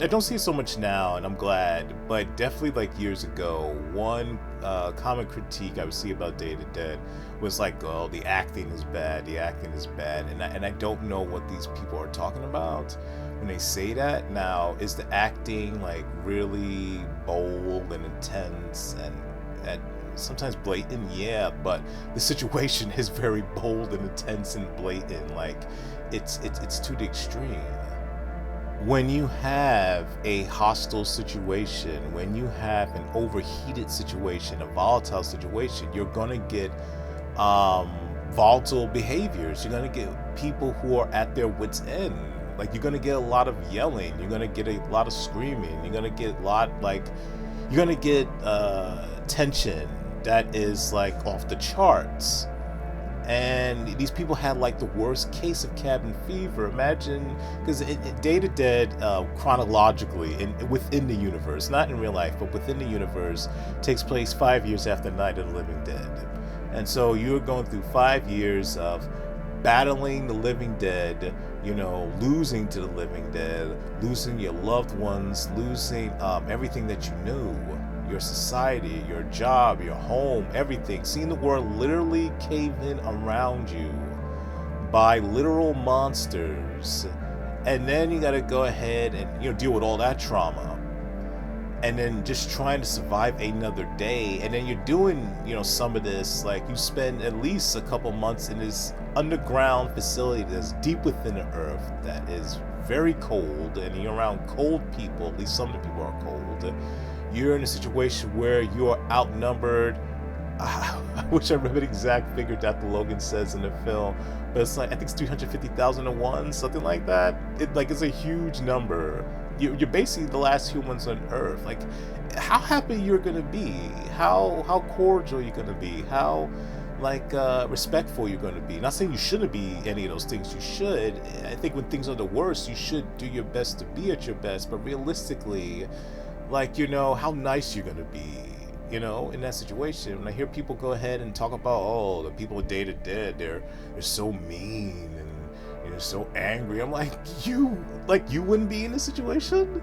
I don't see it so much now, and I'm glad, but definitely like years ago, one common critique I would see about Day to Dead was like, oh, the acting is bad, the acting is bad, and I don't know what these people are talking about when they say that. Now, is the acting like really bold and intense and sometimes blatant? Yeah, but the situation is very bold and intense and blatant. Like, it's to the extreme. When you have a hostile situation, when you have an overheated situation, a volatile situation, you're gonna get um, volatile behaviors. You're gonna get people who are at their wits' end. Like, you're gonna get a lot of yelling. You're gonna get a lot of screaming. You're gonna get a lot like you're gonna get tension that is like off the charts. And these people had like the worst case of cabin fever. Imagine, because Day to Dead, chronologically, within the universe, not in real life, but within the universe, takes place 5 years after Night of the Living Dead. And so you're going through 5 years of battling the living dead, losing to the living dead, losing your loved ones, losing everything that you knew, your society, your job, your home, everything, seeing the world literally cave in around you by literal monsters. And then you got to go ahead and deal with all that trauma, and then just trying to survive another day. And then you're doing some of this, like, you spend at least a couple months in this underground facility that's deep within the earth, that is very cold, and you're around cold people. At least some of the people are cold. You're in a situation where you're outnumbered. I wish I remember the exact figure Dr. Logan says in the film, but it's like, I think it's 350,000 to one, something like that. It's a huge number. You're basically the last humans on Earth. Like, how happy you're gonna be? How cordial you're gonna be? How respectful you're gonna be? Not saying you shouldn't be any of those things. You should. I think when things are the worst, you should do your best to be at your best. But realistically, how nice you're gonna be, in that situation. When I hear people go ahead and talk about, oh, the people with Day to Dead, they're so mean and so angry. I'm like, you wouldn't be in this situation?